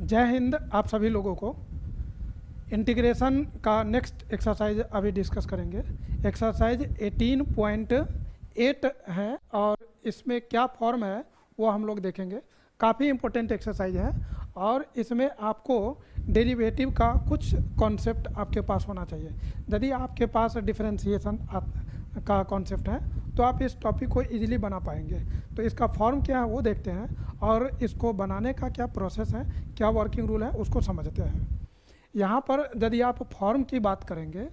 जय हिंद आप सभी लोगों को। इंटीग्रेशन का नेक्स्ट एक्सरसाइज अभी डिस्कस करेंगे। एक्सरसाइज 18.8 है और इसमें क्या फॉर्म है वो हम लोग देखेंगे। काफ़ी इम्पोर्टेंट एक्सरसाइज है और इसमें आपको डेरिवेटिव का कुछ कॉन्सेप्ट आपके पास होना चाहिए। यदि आपके पास डिफरेंशिएशन का कॉन्सेप्ट है तो आप इस टॉपिक को इजीली बना पाएंगे। तो इसका फॉर्म क्या है वो देखते हैं और इसको बनाने का क्या प्रोसेस है, क्या वर्किंग रूल है उसको समझते हैं। यहाँ पर यदि आप फॉर्म की बात करेंगे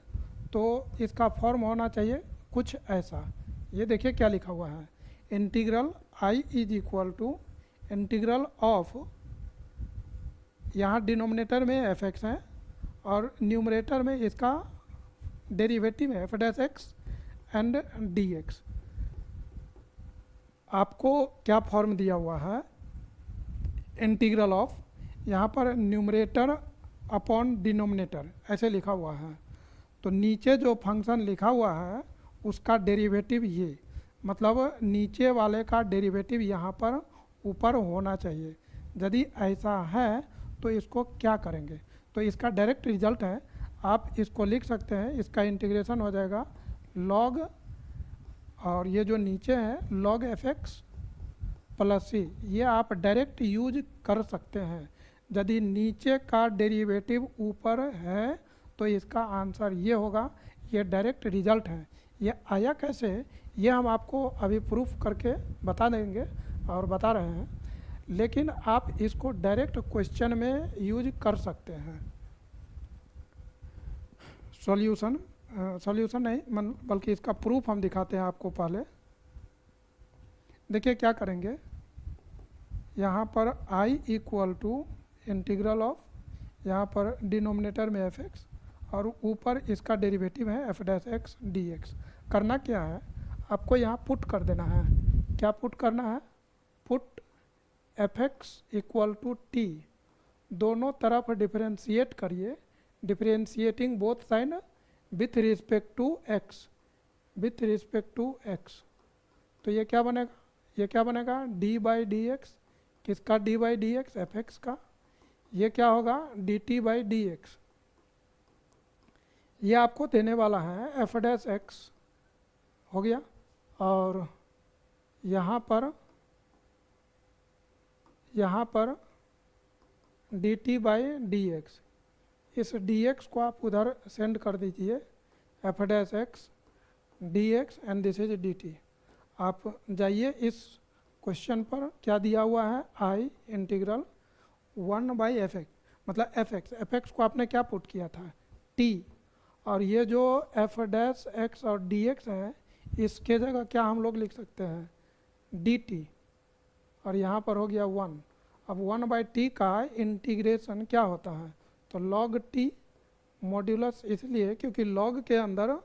तो इसका फॉर्म होना चाहिए कुछ ऐसा। ये देखिए क्या लिखा हुआ है, integral I is equal to integral of, यहाँ डिनोमिनेटर में एफ एक्स है और न्यूमरेटर में इसका डेरिवेटिव है F dash X and D X. आपको क्या फॉर्म दिया हुआ है, इंटीग्रल ऑफ, यहाँ पर न्यूमरेटर अपॉन डिनोमिनेटर ऐसे लिखा हुआ है। तो नीचे जो फंक्शन लिखा हुआ है उसका डेरिवेटिव ये, मतलब नीचे वाले का डेरिवेटिव यहाँ पर ऊपर होना चाहिए। यदि ऐसा है तो इसको क्या करेंगे, तो इसका डायरेक्ट रिजल्ट है, आप इसको लिख सकते हैं, इसका इंटीग्रेशन हो जाएगा लॉग, और ये जो नीचे है log f x plus c, ये आप डायरेक्ट यूज कर सकते हैं। यदि नीचे का डेरिवेटिव ऊपर है तो इसका आंसर ये होगा। ये डायरेक्ट रिजल्ट है। ये आया कैसे, ये हम आपको अभी प्रूफ करके बता देंगे और बता रहे हैं, लेकिन आप इसको डायरेक्ट क्वेश्चन में यूज कर सकते हैं। सॉल्यूशन नहीं बल्कि इसका प्रूफ हम दिखाते हैं आपको। पहले देखिए क्या करेंगे, यहाँ पर i equal to integral of, यहाँ पर डिनोमिनेटर में एफ एक्स और ऊपर इसका डेरिवेटिव है F dash x D x. करना क्या है, आपको यहाँ पुट कर देना है। क्या पुट करना है, put F X equal to T, दोनों तरफ डिफरेंशिएट करिए, डिफरेंशिएटिंग बोथ साइन with respect to X, with respect to X. तो ये क्या बनेगा, ये क्या बनेगा डी बाई डी एक्स, किसका D by D X, F X का। ये क्या होगा D T by D X. ये आपको देने वाला है एफ डैश एक्स हो गया, और यहाँ पर D T by D x. इस डी एक्स को आप उधर सेंड कर दीजिए, F dash x D x and this is D T. आप जाइए इस क्वेश्चन पर, क्या दिया हुआ है, आई इंटीग्रल 1 एफ एक्स, मतलब एफ एक्स को आपने क्या पुट किया था, टी, और ये जो एफ डैश एक्स और डी एक्स है इसके जगह क्या हम लोग लिख सकते हैं डी टी, और यहाँ पर हो गया 1। अब 1/t का इंटीग्रेशन क्या होता है, तो लॉग टी मॉड्यूलस, इसलिए क्योंकि लॉग के अंदर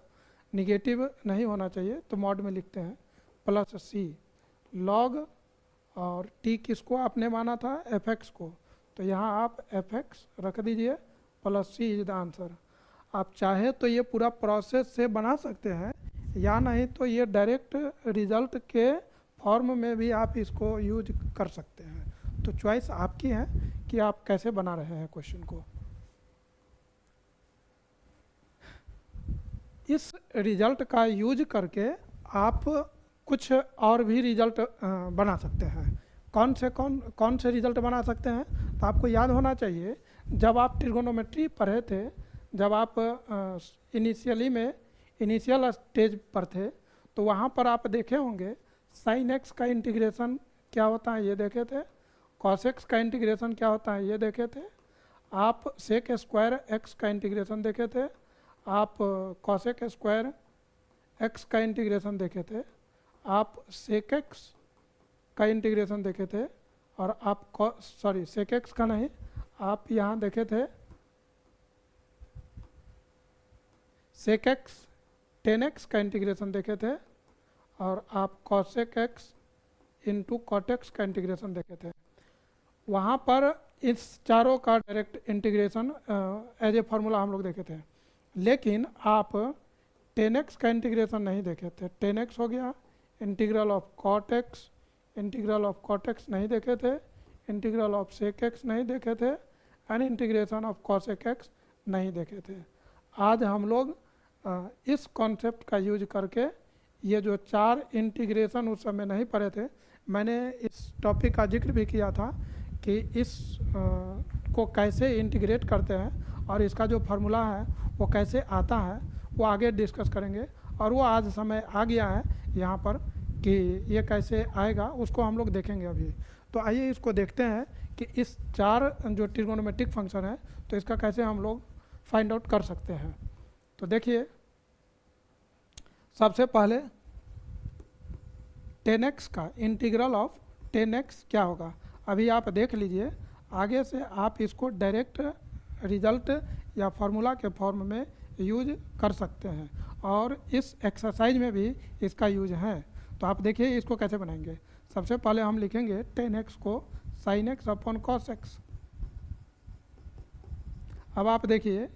निगेटिव नहीं होना चाहिए तो मॉड में लिखते हैं, प्लस सी लॉग, और टी किसको आपने माना था, एफ एक्स को, तो यहाँ आप एफ एक्स रख दीजिए plus C is the answer. आप चाहे तो ये पूरा प्रोसेस से बना सकते हैं, या नहीं तो ये डायरेक्ट रिजल्ट के फॉर्म में भी आप इसको यूज कर सकते हैं। तो चॉइस आपकी है कि आप कैसे बना रहे हैं क्वेश्चन को। इस रिजल्ट का यूज करके आप कुछ और भी रिजल्ट बना सकते हैं। कौन से रिजल्ट बना सकते हैं, तो आपको याद होना चाहिए, जब आप ट्रिगोनोमेट्री पढ़े थे, जब आप इनिशियल स्टेज पर थे, तो वहाँ पर आप देखे होंगे साइन एक्स का इंटीग्रेशन क्या होता है ये देखे थे, कॉस एक्स का इंटीग्रेशन क्या होता है ये देखे थे, आप सेक स्क्वायर एक्स का इंटीग्रेशन देखे थे, आप कॉसेक स्क्वायर एक्स का इंटीग्रेशन देखे थे, आप सेक एक्स का इंटीग्रेशन देखे थे, और आप सेक एक्स का नहीं, आप यहाँ देखे थे सेक एक्स टेन एक्स का इंटीग्रेशन देखे थे, और आप cosec X into cot X का इंटीग्रेशन देखे थे। वहाँ पर इस चारों का direct integration as a formula हम लोग देखे थे, लेकिन आप टेन एक्स का इंटीग्रेशन नहीं देखे थे। टेन एक्स हो गया, integral of cot X, integral of cot X नहीं देखे थे, इंटीग्रल ऑफ सेक एक्स नहीं देखे थे, and integration of cosec x नहीं देखे थे। आज हम लोग इस कॉन्सेप्ट का यूज करके ये जो 4 इंटीग्रेशन उस समय नहीं पढ़े थे, मैंने इस टॉपिक का जिक्र भी किया था कि इस को कैसे इंटीग्रेट करते हैं और इसका जो फार्मूला है वो कैसे आता है, वो आगे डिस्कस करेंगे। और वो आज समय आ गया है यहाँ पर कि ये कैसे आएगा, उसको हम लोग देखेंगे अभी। तो आइए इसको देखते हैं कि इस 4 जो ट्रिग्नोमेट्रिक फंक्शन है तो इसका कैसे हम लोग फाइंड आउट कर सकते हैं। तो देखिए, सबसे पहले 10x का इंटीग्रल ऑफ 10x क्या होगा, अभी आप देख लीजिए। आगे से आप इसको डायरेक्ट रिजल्ट या फार्मूला के फॉर्म में यूज कर सकते हैं और इस एक्सरसाइज में भी इसका यूज है। तो आप देखिए इसको कैसे बनाएंगे। सबसे पहले हम लिखेंगे 10x को sin x upon cos x। अब आप देखिए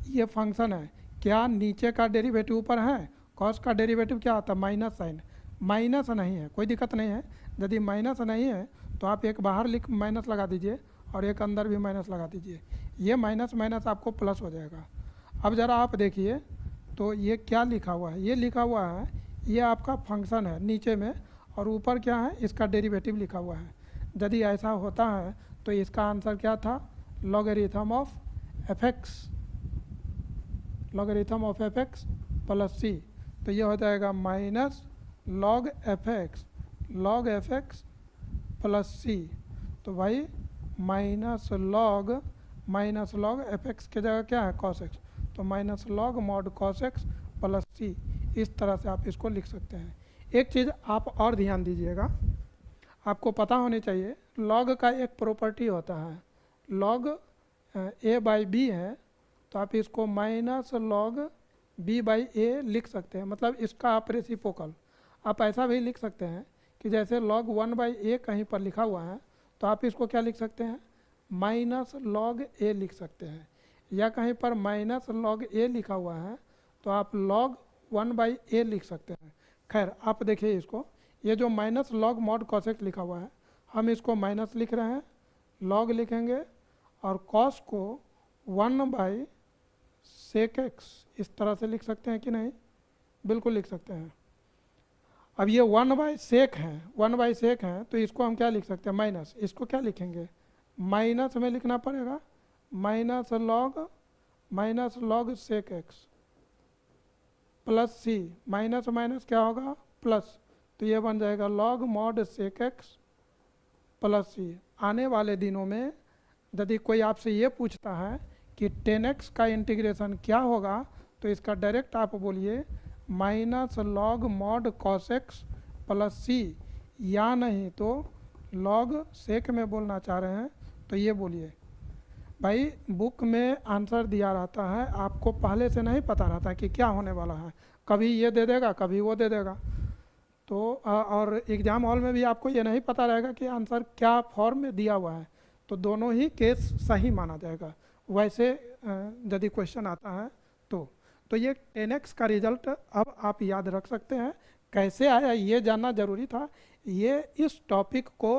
ये फंक्शन है, क्या नीचे का डेरिवेटिव ऊपर है, cos का डेरिवेटिव क्या आता है माइनस साइन, माइनस नहीं है, कोई दिक्कत नहीं है। यदि माइनस नहीं है तो आप एक बाहर लिख माइनस लगा दीजिए और एक अंदर भी माइनस लगा दीजिए, ये माइनस माइनस आपको प्लस हो जाएगा। अब ज़रा आप देखिए तो ये क्या लिखा हुआ है, ये लिखा हुआ है ये आपका फंक्शन है नीचे में और ऊपर क्या है, इसका डेरिवेटिव लिखा हुआ है। यदि ऐसा होता है तो इसका आंसर क्या था, logarithm of f x, logarithm of f x plus c. तो ये हो जाएगा minus log f x plus c. तो भाई माइनस लॉग एफ एक्स की जगह क्या है कॉस एक्स, तो minus log mod cos x plus c. इस तरह से आप इसको लिख सकते हैं। एक चीज़ आप और ध्यान दीजिएगा, आपको पता होनी चाहिए लॉग का एक प्रॉपर्टी होता है, लॉग ए बाई बी है तो आप इसको माइनस लॉग बी बाई ए लिख सकते हैं, मतलब इसका आप रेसिप्रोकल। आप ऐसा भी लिख सकते हैं कि जैसे लॉग 1 बाई ए कहीं पर लिखा हुआ है तो आप इसको क्या लिख सकते हैं, माइनस लॉग ए लिख सकते हैं, या कहीं पर माइनस लॉग ए लिखा हुआ है तो आप लॉग 1 बाई ए लिख सकते हैं। खैर आप देखिए इसको, ये जो minus log mod cos x लिखा हुआ है हम इसको माइनस लिख रहे हैं, लॉग लिखेंगे और कॉस को 1 बाई सेक एक्स इस तरह से लिख सकते हैं कि नहीं, बिल्कुल लिख सकते हैं। अब ये 1 बाई सेक है तो इसको हम क्या लिख सकते हैं माइनस, इसको क्या लिखेंगे माइनस में लिखना पड़ेगा, minus log sec x plus c, minus minus क्या होगा प्लस, तो ये बन जाएगा log mod sec x plus c. आने वाले दिनों में यदि कोई आपसे ये पूछता है कि 10x का इंटीग्रेशन क्या होगा तो इसका डायरेक्ट आप बोलिए minus log mod cos x plus c, या नहीं तो लॉग सेक में बोलना चाह रहे हैं तो ये बोलिए। भाई बुक में आंसर दिया रहता है, आपको पहले से नहीं पता रहता कि क्या होने वाला है, कभी ये दे देगा कभी वो दे देगा। तो और एग्ज़ाम हॉल में भी आपको ये नहीं पता रहेगा कि आंसर क्या फॉर्म में दिया हुआ है, तो दोनों ही केस सही माना जाएगा वैसे यदि क्वेश्चन आता है तो ये 10x का रिजल्ट अब आप याद रख सकते हैं। कैसे आया ये जानना ज़रूरी था। ये इस टॉपिक को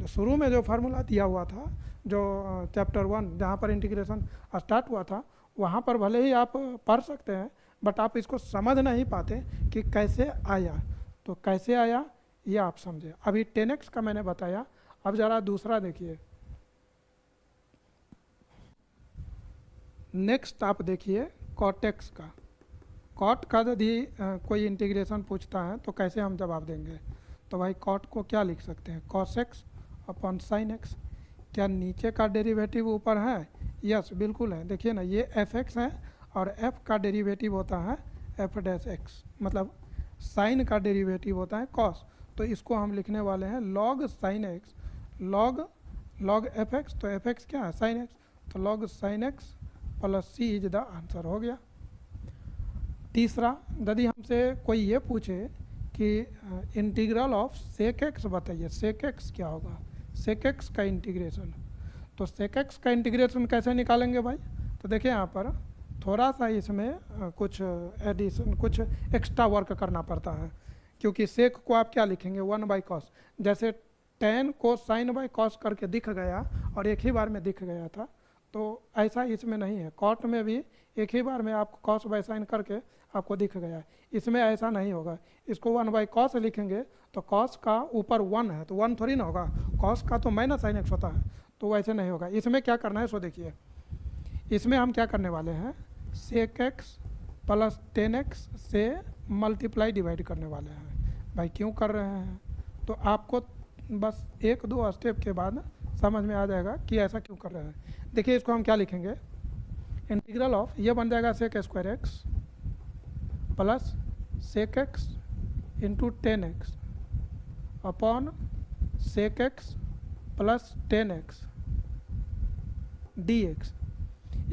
शुरू में जो फार्मूला दिया हुआ था, जो चैप्टर 1 जहाँ पर इंटीग्रेशन स्टार्ट हुआ था, वहाँ पर भले ही आप पढ़ सकते हैं बट आप इसको समझ नहीं पाते कि कैसे आया। तो कैसे आया ये आप समझे। अभी 10x का मैंने बताया, अब ज़रा दूसरा देखिए। नेक्स्ट आप देखिए cot x का। cot का यदि कोई इंटीग्रेशन पूछता है तो कैसे हम जवाब देंगे, तो भाई cot को क्या लिख सकते हैं cos x upon sin x। क्या नीचे का डेरिवेटिव ऊपर है, यस बिल्कुल है। देखिए ना ये एफ एक्स है और f का डेरिवेटिव होता है एफ डैश एक्स, मतलब साइन का डेरिवेटिव होता है cos। तो इसको हम लिखने वाले हैं log sin x, log F X, तो एफ एक्स क्या है sin x, तो log sin x plus C is the answer हो गया। तीसरा, यदि हमसे कोई ये पूछे कि इंटीग्रल ऑफ सेक एक्स बताइए, सेक एक्स क्या होगा, सेक एक्स का इंटीग्रेशन, तो सेक एक्स का इंटीग्रेशन कैसे निकालेंगे भाई। तो देखिए यहाँ पर थोड़ा सा इसमें कुछ एडिशन, कुछ एक्स्ट्रा वर्क करना पड़ता है, क्योंकि सेक को आप क्या लिखेंगे 1 बाई कॉस, जैसे tan को sin बाई कॉस करके दिख गया और एक ही बार में दिख गया था, तो ऐसा इसमें नहीं है। कॉट में भी एक ही बार में आपको कॉस बाय साइन करके आपको दिख गया है, इसमें ऐसा नहीं होगा। इसको 1/cos लिखेंगे तो कॉस का ऊपर 1 है तो 1 थोड़ी ना होगा, कॉस का तो माइनस साइन एक्स होता है, तो वैसे नहीं होगा। इसमें क्या करना है सो देखिए, इसमें हम क्या करने वाले हैं, सेक एक्स प्लस 10x से मल्टीप्लाई डिवाइड करने वाले हैं। भाई क्यों कर रहे हैं, तो आपको बस 1-2 स्टेप के बाद समझ में आ जाएगा कि ऐसा क्यों कर रहे हैं। देखिए इसको हम क्या लिखेंगे, इंटीग्रल ऑफ, ये बन जाएगा sec square X plus sec X into 10x upon sec x plus 10x dx।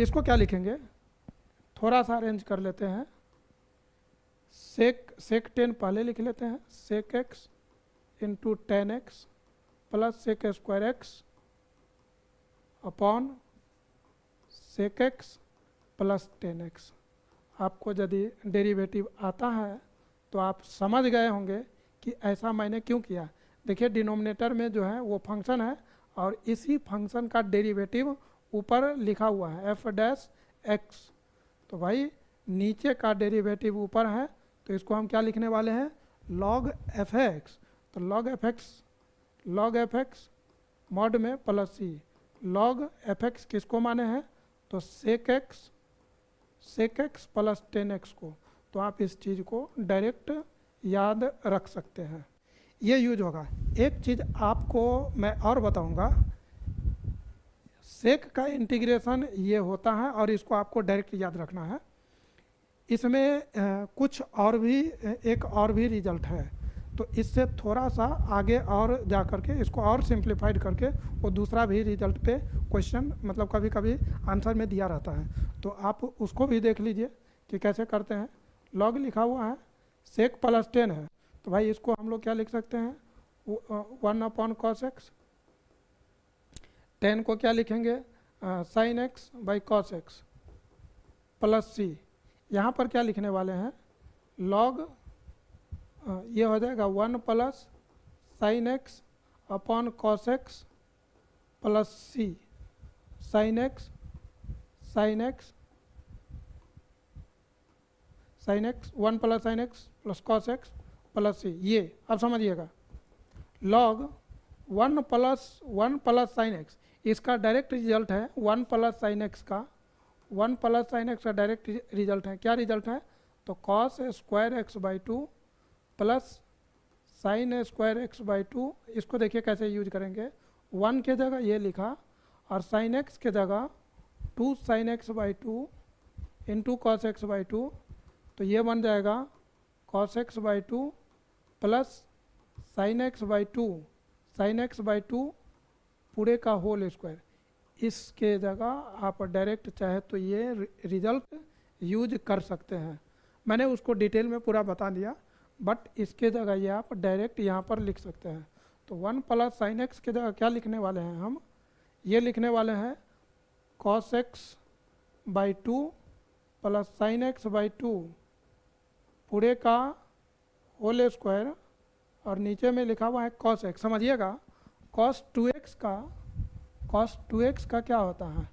इसको क्या लिखेंगे, थोड़ा सा अरेंज कर लेते हैं, सेक 10 पहले लिख लेते हैं, sec X into 10x plus sec square X upon sec x plus 10x। आपको यदि डेरिवेटिव आता है तो आप समझ गए होंगे कि ऐसा मैंने क्यों किया। देखिए डिनोमिनेटर में जो है वो फंक्शन है और इसी फंक्शन का डेरिवेटिव ऊपर लिखा हुआ है एफ डैश एक्स, तो भाई नीचे का डेरिवेटिव ऊपर है तो इसको हम क्या लिखने वाले हैं, लॉग एफ एक्स। तो लॉग एफ एक्स मॉड में प्लस सी, लॉग एफ एक्स किसको माने हैं, तो सेक एक्स प्लस 10x को। तो आप इस चीज़ को डायरेक्ट याद रख सकते हैं, ये यूज होगा। एक चीज़ आपको मैं और बताऊंगा, सेक का इंटीग्रेशन ये होता है और इसको आपको डायरेक्ट याद रखना है। इसमें कुछ और भी एक और भी रिजल्ट है, तो इससे थोड़ा सा आगे और जा करके इसको और सिंप्लीफाइड करके वो दूसरा भी रिजल्ट पे क्वेश्चन मतलब कभी कभी आंसर में दिया रहता है, तो आप उसको भी देख लीजिए कि कैसे करते हैं। लॉग लिखा हुआ है, सेक प्लस 10 है, तो भाई इसको हम लोग क्या लिख सकते हैं, 1/cos x। 10 को क्या लिखेंगे, sine x by cos x plus c. यहाँ पर क्या लिखने वाले हैं, लॉग ये हो जाएगा 1 plus sine x upon cos x plus c, sine x 1 plus sine x plus cos x plus c. ये अब समझिएगा, लॉग 1 प्लस साइन एक्स, इसका डायरेक्ट रिजल्ट है 1 प्लस साइन एक्स का, 1 प्लस साइन एक्स का डायरेक्ट रिजल्ट है, क्या result है, तो cos square x by 2 plus sine square x by 2। इसको देखिए कैसे यूज करेंगे, 1 के जगह ये लिखा और साइन एक्स के जगह 2 sine x by 2 into cos x by 2, तो ये बन जाएगा cos x by 2 plus sine x by 2 पूरे का होल स्क्वायर। इसके जगह आप डायरेक्ट चाहे तो ये रिजल्ट यूज कर सकते हैं, मैंने उसको डिटेल में पूरा बता दिया, बट इसके जगह ये आप डायरेक्ट यहाँ पर लिख सकते हैं। तो 1 प्लस साइन एक्स के जगह क्या लिखने वाले हैं हम, ये लिखने वाले हैं cos x by 2 plus sine x by 2 पूरे का होल स्क्वायर, और नीचे में लिखा हुआ है कॉस एक्स। समझिएगा, कॉस 2x का क्या होता है,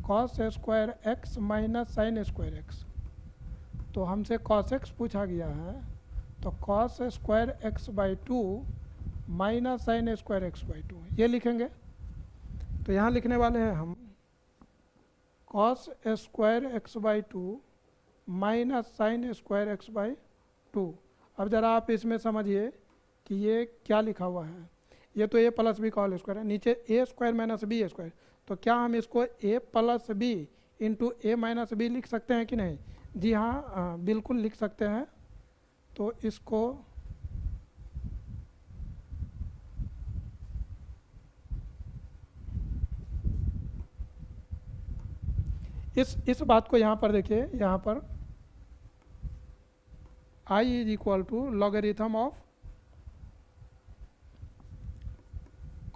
cos square X minus sine square x. तो हमसे कॉस एक्स पूछा गया है, तो cos square x by 2 minus sine square x by 2 ये लिखेंगे। तो यहाँ लिखने वाले हैं हम cos square x by 2 minus sine square x by 2। अब ज़रा आप इसमें समझिए कि ये क्या लिखा हुआ है, ये तो ए प्लस बी का होल स्क्वायर है, नीचे ए स्क्वायर माइनस बी स्क्वायर, तो क्या हम इसको ए प्लस बी इंटू ए माइनस बी लिख सकते हैं कि नहीं, जी हाँ बिल्कुल लिख सकते हैं। तो इसको इस बात को यहाँ पर देखिए, यहाँ पर i is equal to logarithm of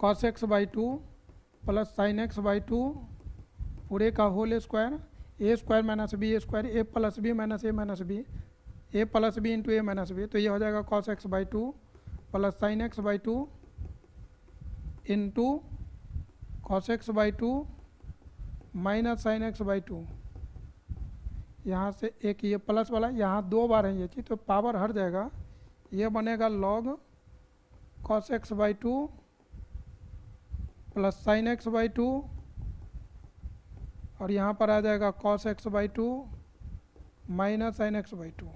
cos x by 2 plus sine x by 2 पूरे का whole square, A square minus B square, A plus B minus B, A plus B into A minus B, तो ये हो जाएगा cos x by 2 plus sine x by 2 into cos x by 2 minus sine x by two, यहाँ से एक ये plus वाला, यहाँ 2 बार है ये चीज़, तो पावर हट जाएगा, ये बनेगा log cos x by two plus sine x by to, और यहाँ पर आ जाएगा cos x by to minus sine x by to.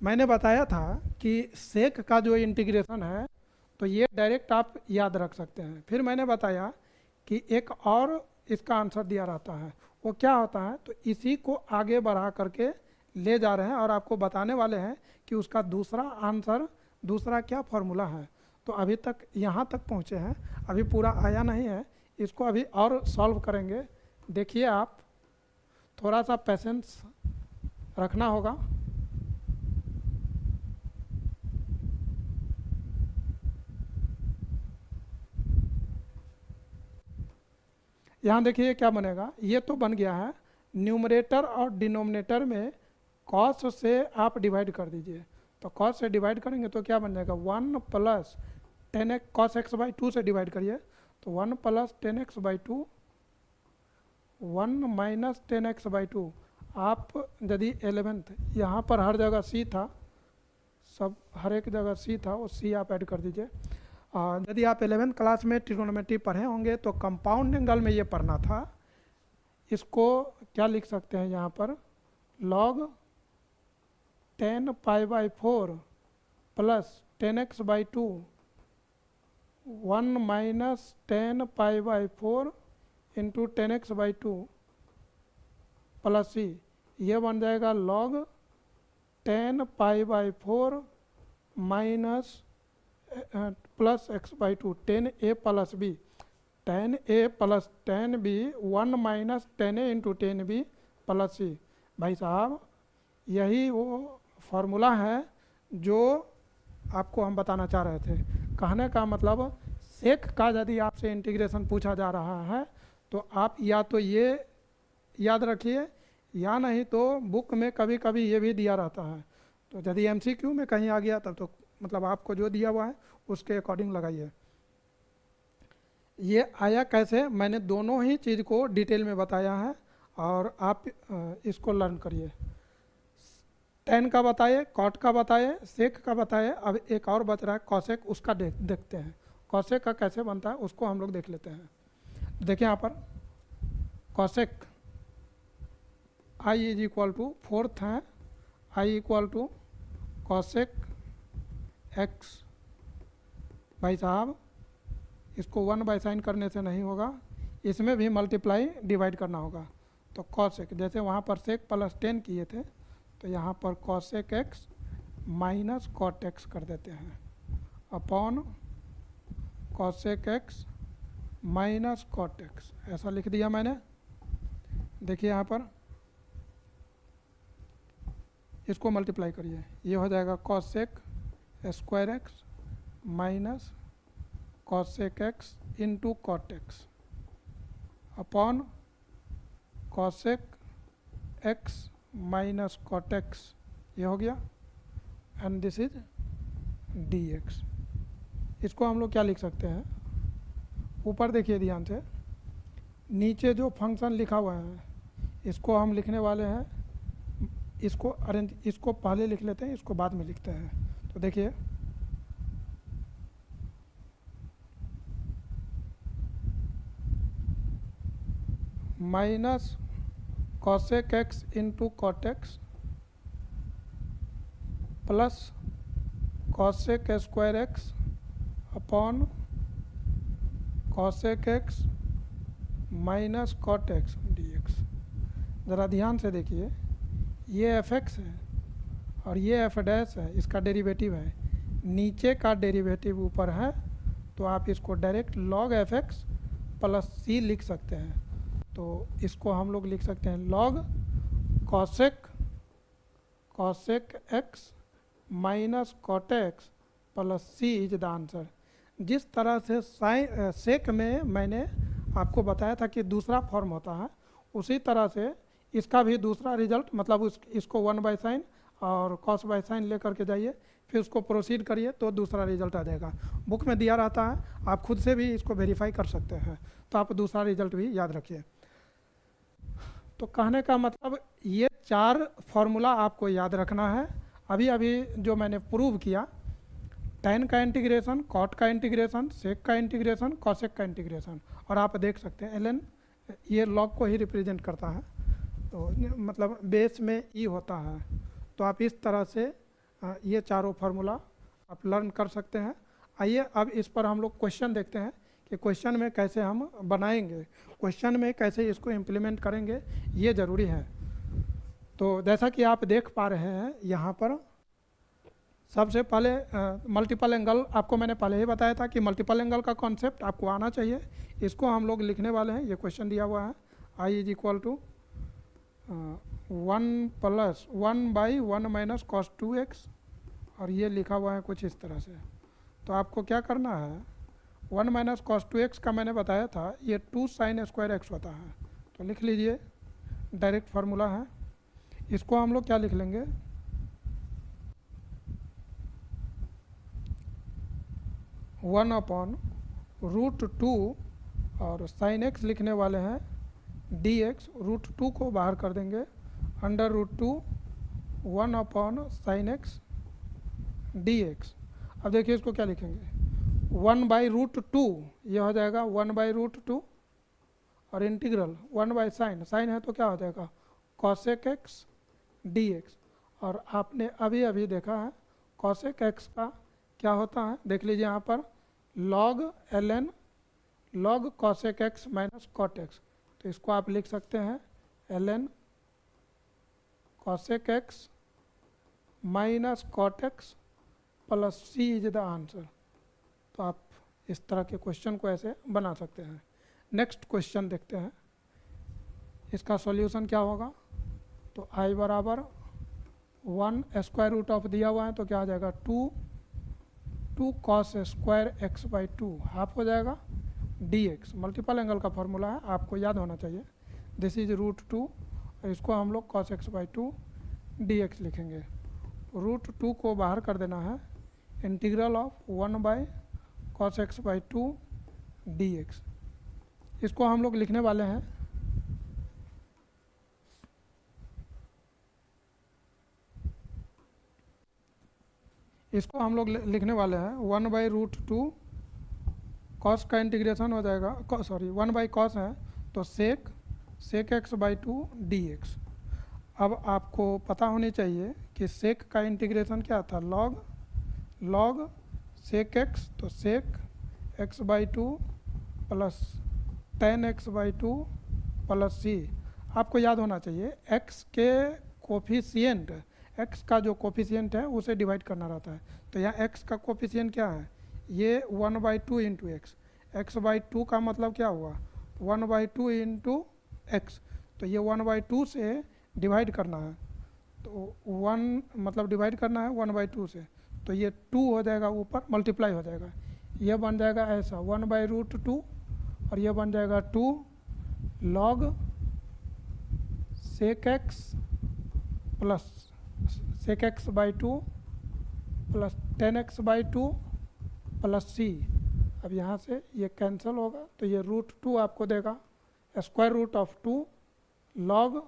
मैंने बताया था कि सेक का जो इंटीग्रेशन है तो ये डायरेक्ट आप याद रख सकते हैं। फिर मैंने बताया कि एक और इसका आंसर दिया रहता है, वो क्या होता है, तो इसी को आगे बढ़ा करके ले जा रहे हैं और आपको बताने वाले हैं कि उसका दूसरा आंसर, दूसरा क्या फॉर्मूला है। तो अभी तक यहाँ तक पहुँचे हैं, अभी पूरा आया नहीं है, इसको अभी और सॉल्व करेंगे। देखिए आप थोड़ा सा पेशेंस रखना होगा। यहाँ देखिए क्या बनेगा, ये तो बन गया है, न्यूमरेटर और डिनोमिनेटर में कॉस से आप डिवाइड कर दीजिए। तो कॉस से डिवाइड करेंगे तो क्या बन जाएगा, 1 plus 10x, cos x by to से डिवाइड करिए तो 1 plus 10x by two, 1 minus 10x by to. आप यदि 11th, यहाँ पर हर जगह सी था, सब हर एक जगह सी था, वो सी आप ऐड कर दीजिए। यदि आप 11th क्लास में ट्रिगोनोमेट्री पढ़े होंगे तो कंपाउंड एंगल में ये पढ़ना था। इसको क्या लिख सकते हैं यहाँ पर, log 10 pi by 4 plus 10x by two 1 minus 10 pi by 4 into 10x by two plus c, ये बन जाएगा log 10 pi by 4 minus plus x by two, 10a plus b, 10a plus 10b 1 minus 10a into 10b plus सी। भाई साहब यही वो formula है जो आपको हम बताना चाह रहे थे। कहने का मतलब सेक का यदि आपसे इंटीग्रेशन पूछा जा रहा है तो आप या तो ये याद रखिए, या नहीं तो बुक में कभी कभी ये भी दिया रहता है। तो यदि एमसीक्यू में कहीं आ गया तब तो मतलब आपको जो दिया हुआ है उसके अकॉर्डिंग लगाइए। ये आया कैसे, मैंने दोनों ही चीज़ को डिटेल में बताया है और आप इसको लर्न करिए। टेन का बताए, कॉट का बताए, सेक का बताए, अब एक और बच रहा है कॉसेक, उसका देखते हैं कॉसेक का कैसे बनता है, उसको हम लोग देख लेते हैं। देखिए यहाँ पर cosec I is equal to, fourth है I equal to cosec X. भाई साहब इसको 1 बाई साइन करने से नहीं होगा, इसमें भी मल्टीप्लाई डिवाइड करना होगा। तो कॉसेक, जैसे वहाँ पर सेक प्लस 10 किए थे तो यहाँ पर cosec X minus cot X कर देते हैं upon cosec X minus cot X, ऐसा लिख दिया मैंने। देखिए यहाँ पर इसको मल्टीप्लाई करिए, ये हो जाएगा cosec square X minus cosec X into cot X upon cosec X minus cot X, ये हो गया, and this is D X. इसको हम लोग क्या लिख सकते हैं, ऊपर देखिए ध्यान से, नीचे जो फंक्शन लिखा हुआ है इसको हम लिखने वाले हैं, इसको अरेंज, इसको पहले लिख लेते हैं, इसको बाद में लिखते हैं। तो देखिए minus cosec X into cot X plus cosec square X upon cosec X minus cot X D X. ज़रा ध्यान से देखिए, ये एफ एक्स है और ये एफ डैश है, इसका डेरिवेटिव है, नीचे का डेरिवेटिव ऊपर है, तो आप इसको direct log f x plus c लिख सकते हैं। तो इसको हम लोग लिख सकते हैं log cosec X minus cot X plus C is the answer. जिस तरह से सेक में मैंने आपको बताया था कि दूसरा फॉर्म होता है, उसी तरह से इसका भी दूसरा रिजल्ट, मतलब इसको 1 बाई साइन और कॉस बाई साइन लेकर के जाइए, फिर उसको प्रोसीड करिए तो दूसरा रिजल्ट आ जाएगा। बुक में दिया रहता है, आप खुद से भी इसको वेरीफाई कर सकते हैं, तो आप दूसरा रिजल्ट भी याद रखिए। तो कहने का मतलब ये 4 फार्मूला आपको याद रखना है। अभी अभी जो मैंने प्रूव किया, tan का इंटीग्रेशन, cot का इंटीग्रेशन, sec का इंटीग्रेशन, cosec का इंटीग्रेशन, और आप देख सकते हैं ln ये log को ही रिप्रेजेंट करता है, तो मतलब बेस में e होता है। तो आप इस तरह से ये चारों फार्मूला आप लर्न कर सकते हैं। आइए अब इस पर हम लोग क्वेश्चन देखते हैं कि क्वेश्चन में कैसे हम बनाएंगे, क्वेश्चन में कैसे इसको इम्प्लीमेंट करेंगे, ये ज़रूरी है। तो जैसा कि आप देख पा रहे हैं यहाँ पर, सबसे पहले मल्टीपल एंगल आपको मैंने पहले ही बताया था कि मल्टीपल एंगल का कॉन्सेप्ट आपको आना चाहिए। इसको हम लोग लिखने वाले हैं, ये क्वेश्चन दिया हुआ है, आई is equal to 1 + 1/1 - cos 2x, और ये लिखा हुआ है कुछ इस तरह से। तो आपको क्या करना है, 1 - cos 2x का मैंने बताया था ये 2 sin स्क्वायर x होता है, तो लिख लीजिए, डायरेक्ट फार्मूला है। इसको हम लोग क्या लिख लेंगे, 1/√2, और sin x लिखने वाले हैं dx, √2 को बाहर कर देंगे, √2 1/sin x dx। अब देखिए इसको क्या लिखेंगे, 1/√2, ये हो जाएगा 1/√2, और इंटीग्रल 1/sin, साइन है तो क्या हो जाएगा cosec x dx। और आपने अभी अभी देखा है cosec x का क्या होता है, देख लीजिए यहाँ पर log ln log cosec x - cot x, तो इसको आप लिख सकते हैं ln cosec x - cot x + c is the answer. तो आप इस तरह के क्वेश्चन को ऐसे बना सकते हैं। नेक्स्ट क्वेश्चन देखते हैं, इसका सॉल्यूशन क्या होगा। तो i बराबर 1 स्क्वायर रूट ऑफ दिया हुआ है, तो क्या आ जाएगा 2 cos स्क्वायर x/2 हाफ हो जाएगा dx। मल्टीपल एंगल का फार्मूला है, आपको याद होना चाहिए। दिस इज √2, और इसको हम लोग cos x/2 dx लिखेंगे। √2 को बाहर कर देना है, integral of 1/cos x/2 dx। इसको हम लोग लिखने वाले हैं, इसको हम लोग लिखने वाले हैं 1/√2, cos का इंटीग्रेशन हो जाएगा, सॉरी 1/cos है तो sec x/2 dx। अब आपको पता होनी चाहिए कि sec का इंटीग्रेशन क्या था, log sec x, तो sec x/2 plus tan x/2 plus c। आपको याद होना चाहिए x के कोफिशिएंट, x का जो कोफिशिएंट है उसे डिवाइड करना रहता है। तो यहाँ x का कोफिशिएंट क्या है, ये 1/2 इंटू एक्स, x/2 का मतलब क्या हुआ 1/2 इंटू एक्स, तो ये 1/2 से डिवाइड करना है, तो 1 मतलब डिवाइड करना है 1/2 से, तो ये 2 हो जाएगा, ऊपर मल्टीप्लाई हो जाएगा, ये बन जाएगा ऐसा 1/√2, और ये बन जाएगा 2 log sec x plus sec x/2 plus tan x/2 plus c। अब यहाँ से ये कैंसिल होगा, तो ये √2 आपको देगा square root of 2 log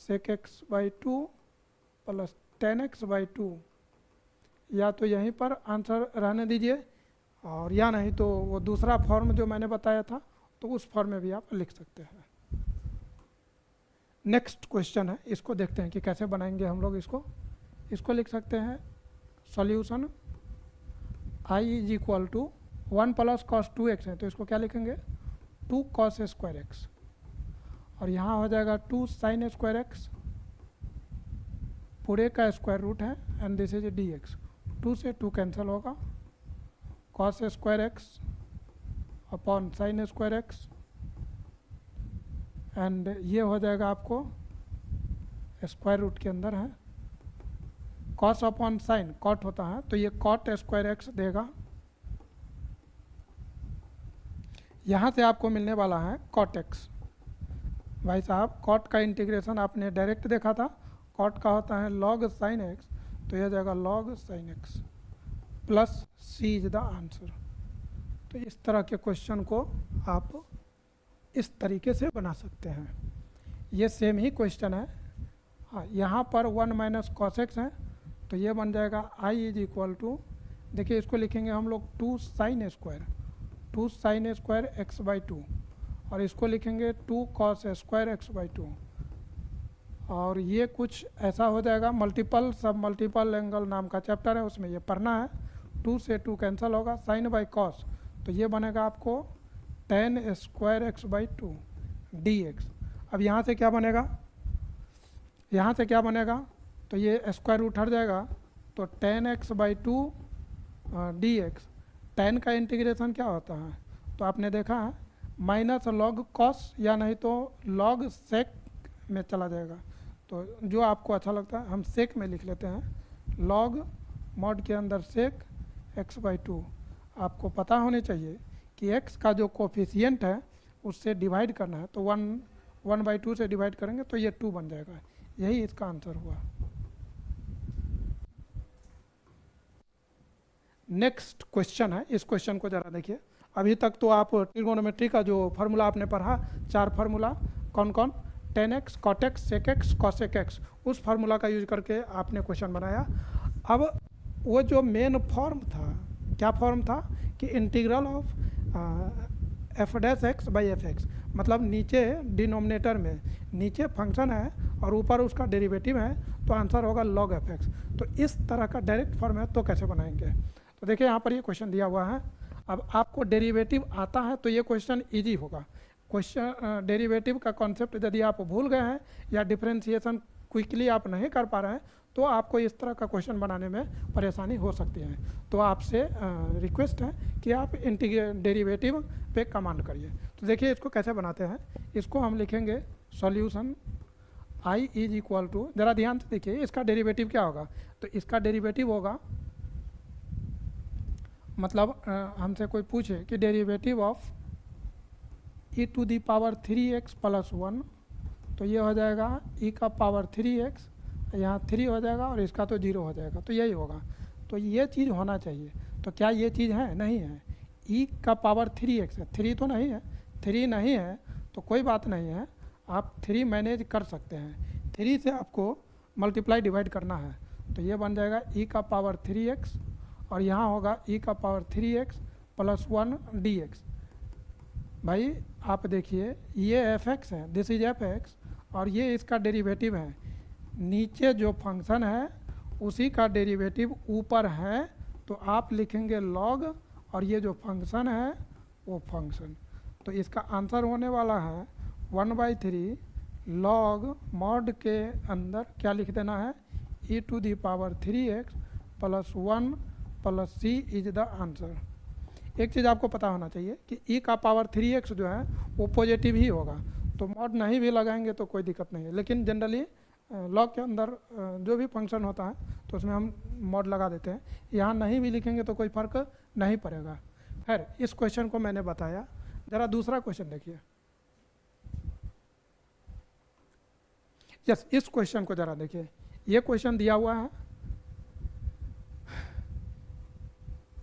sec x/2 plus tan x/2। या तो यहीं पर आंसर रहने दीजिए, और या नहीं तो वो दूसरा फॉर्म जो मैंने बताया था तो उस फॉर्म में भी आप लिख सकते हैं। नेक्स्ट क्वेश्चन है, इसको देखते हैं कि कैसे बनाएंगे हम लोग इसको लिख सकते हैं solution i is equal to 1 + cos 2x है, तो इसको क्या लिखेंगे 2 cos स्क्वायर x, और यहाँ हो जाएगा 2 sin स्क्वायर x, पूरे का स्क्वायर रूट है, एंड दिस इज dx। 2 से 2 कैंसिल होगा, cos square x upon sin square x, and ये हो जाएगा आपको स्क्वायर रूट के अंदर है, cos अपॉन साइन कॉट होता है, तो ये cot स्क्वायर x देगा। यहाँ से आपको मिलने वाला है cot x। भाई साहब cot का इंटीग्रेशन आपने डायरेक्ट देखा था, cot का होता है log sin x, तो यह जाएगा log sin x plus C is the answer. तो इस तरह के क्वेश्चन को आप इस तरीके से बना सकते हैं। ये सेम ही क्वेश्चन है। हाँ, यहाँ पर 1 माइनस कॉस एक्स है, तो ये बन जाएगा i इज इक्वल टू, देखिए इसको लिखेंगे हम लोग 2 sin स्क्वायर एक्स बाई 2, और इसको लिखेंगे 2 cos स्क्वायर एक्स बाई 2, और ये कुछ ऐसा हो जाएगा। मल्टीपल सब मल्टीपल एंगल नाम का चैप्टर है, उसमें ये पढ़ना है। 2 से 2 कैंसिल होगा, साइन बाई कॉस, तो ये बनेगा आपको tan square x by 2 dx। अब यहाँ से क्या बनेगा, यहाँ से क्या बनेगा, तो ये स्क्वायर रूट हट जाएगा, तो tan x by 2 dx। tan का इंटीग्रेशन क्या होता है, तो आपने देखा है माइनस लॉग कॉस, या नहीं तो लॉग सेक में चला जाएगा। तो जो आपको अच्छा लगता है हम सेक में लिख लेते हैं, लॉग मॉड के अंदर सेक x बाई 2। आपको पता होनी चाहिए कि x का जो कोफिशिएंट है उससे डिवाइड करना है, तो 1 बाई 2 से डिवाइड करेंगे तो ये 2 बन जाएगा। यही इसका आंसर हुआ। नेक्स्ट क्वेश्चन है, इस क्वेश्चन को ज़रा देखिए। अभी तक तो आप ट्रिगोनोमेट्री का जो फार्मूला आपने पढ़ा, 4 फार्मूला, कौन कौन, tan x, cot x, sec x, cosec x, उस फार्मूला का यूज करके आपने क्वेश्चन बनाया। अब वो जो मेन फॉर्म था, क्या फॉर्म था कि integral of F dash x by F x, मतलब नीचे डिनोमिनेटर में नीचे फंक्शन है और ऊपर उसका डेरिवेटिव है, तो आंसर होगा log एफ एक्स। तो इस तरह का डायरेक्ट फॉर्म है, तो कैसे बनाएंगे। तो देखिए यहाँ पर ये क्वेश्चन दिया हुआ है। अब आपको डेरिवेटिव आता है तो ये क्वेश्चन इजी होगा। क्वेश्चन डेरिवेटिव का कॉन्सेप्ट यदि आप भूल गए हैं या डिफरेंशिएशन क्विकली आप नहीं कर पा रहे हैं, तो आपको इस तरह का क्वेश्चन बनाने में परेशानी हो सकती है। तो आपसे रिक्वेस्ट है कि आप डेरिवेटिव पे कमांड करिए। तो देखिए इसको कैसे बनाते हैं। इसको हम लिखेंगे solution i is equal to, ज़रा ध्यान से देखिए इसका डेरिवेटिव क्या होगा। तो इसका डेरिवेटिव होगा, मतलब हमसे कोई पूछे कि derivative of e to the power 3x plus 1, तो ये हो जाएगा e का पावर 3x, यहाँ 3 हो जाएगा और इसका तो 0 हो जाएगा, तो यही होगा। तो ये चीज़ होना चाहिए। तो क्या ये चीज़ है, नहीं है। e का पावर 3x है, 3 तो नहीं है, 3 नहीं है तो कोई बात नहीं है, आप 3 मैनेज कर सकते हैं। 3 से आपको मल्टीप्लाई डिवाइड करना है, तो ये बन जाएगा e का पावर 3x, और यहाँ होगा e का पावर 3x प्लस 1 dx। भाई आप देखिए ये fx है, दिस इज fx, और ये इसका डेरिवेटिव है। नीचे जो फंक्शन है उसी का डेरिवेटिव ऊपर है, तो आप लिखेंगे log, और ये जो फंक्शन है वो फंक्शन। तो इसका आंसर होने वाला है 1/3 log मॉड के अंदर क्या लिख देना है, e to the power 3x plus 1 plus c is the answer. एक चीज़ आपको पता होना चाहिए कि e का पावर 3x जो है वो पॉजिटिव ही होगा, तो मॉड नहीं भी लगाएंगे तो कोई दिक्कत नहीं है। लेकिन जनरली लॉग के अंदर जो भी फंक्शन होता है तो उसमें हम मॉड लगा देते हैं। यहाँ नहीं भी लिखेंगे तो कोई फ़र्क नहीं पड़ेगा। खैर, इस क्वेश्चन को मैंने बताया। ज़रा दूसरा क्वेश्चन देखिए। यस, इस क्वेश्चन को ज़रा देखिए। ये क्वेश्चन दिया हुआ है,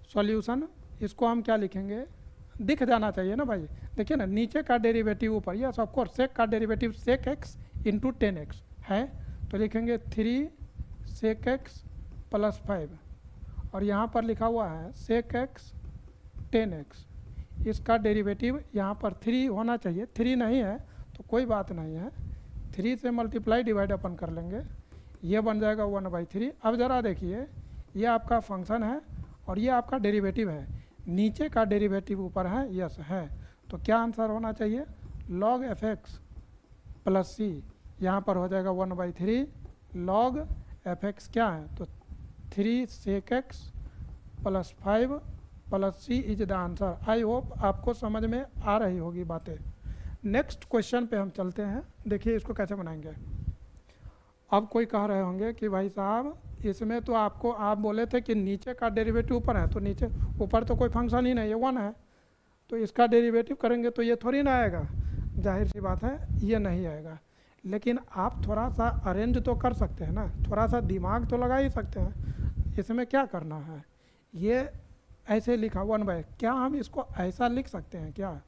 सॉल्यूशन, इसको हम क्या लिखेंगे, दिख जाना चाहिए ना भाई। देखिए ना, नीचे का डेरिवेटिव ऊपर, यस ऑफ कोर्स सेक का डेरिवेटिव सेक एक्स इंटू 10x है, तो लिखेंगे 3 सेक एक्स प्लस 5, और यहाँ पर लिखा हुआ है सेक एक्स 10x। इसका डेरिवेटिव यहाँ पर 3 होना चाहिए, 3 नहीं है तो कोई बात नहीं है, 3 से मल्टीप्लाई डिवाइड अपन कर लेंगे, ये बन जाएगा 1/3। अब ज़रा देखिए, ये आपका फंक्शन है और ये आपका डेरिवेटिव है, नीचे का डेरिवेटिव ऊपर है, यस है, तो क्या आंसर होना चाहिए, log F x plus c, यहाँ पर हो जाएगा 1/3 log एफ एक्स क्या है, तो 3 sec x plus 5 plus C is the answer. I hope आपको समझ में आ रही होगी बातें। नेक्स्ट क्वेश्चन पे हम चलते हैं। देखिए इसको कैसे बनाएंगे। अब कोई कह रहे होंगे कि भाई साहब इसमें तो आपको, आप बोले थे कि नीचे का डेरिवेटिव ऊपर है, तो नीचे ऊपर तो कोई फंक्शन ही नहीं है, 1 है, तो इसका डेरिवेटिव करेंगे तो ये थोड़ी ना आएगा, जाहिर सी बात है ये नहीं आएगा। लेकिन आप थोड़ा सा अरेंज तो कर सकते हैं ना, थोड़ा सा दिमाग तो लगा ही सकते हैं। इसमें क्या करना है, ये ऐसे लिखा 1/, क्या हम इसको ऐसा लिख सकते हैं क्या,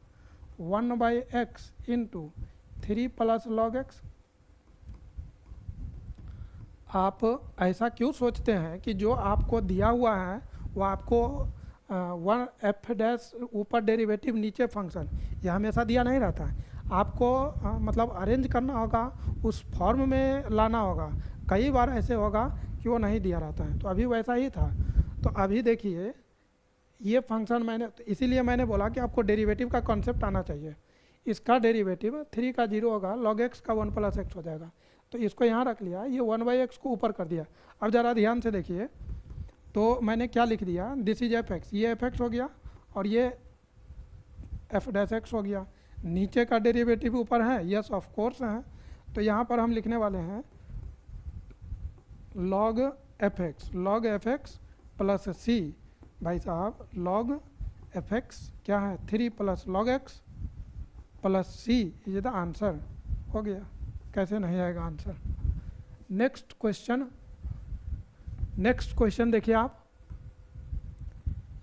1/x into 3 plus log x. आप ऐसा क्यों सोचते हैं कि जो आपको दिया हुआ है वो आपको 1f' ऊपर डेरिवेटिव नीचे फंक्शन, यह हमेशा दिया नहीं रहता है। आपको मतलब अरेंज करना होगा, उस फॉर्म में लाना होगा। कई बार ऐसे होगा कि वो नहीं दिया रहता है, तो अभी वैसा ही था। तो अभी देखिए ये फंक्शन मैंने, तो इसीलिए मैंने बोला कि आपको डेरिवेटिव का कॉन्सेप्ट आना चाहिए। इसका डेरिवेटिव 3 का 0 होगा, log x का 1 प्लस एक्स हो जाएगा। तो इसको यहाँ रख लिया, ये 1/x को ऊपर कर दिया। अब ज़रा ध्यान से देखिए, तो मैंने क्या लिख दिया, दिस इज एफ एक्स, ये एफ एक्स हो गया और ये एफ डैश एक्स हो गया। नीचे का डेरिवेटिव ऊपर है, यस ऑफ कोर्स है। तो यहाँ पर हम लिखने वाले हैं log एफ एक्स प्लस सी, भाई साहब log एफ एक्स क्या है 3 plus log X plus C is the answer. हो गया, कैसे नहीं आएगा आंसर। नेक्स्ट क्वेश्चन देखिए आप,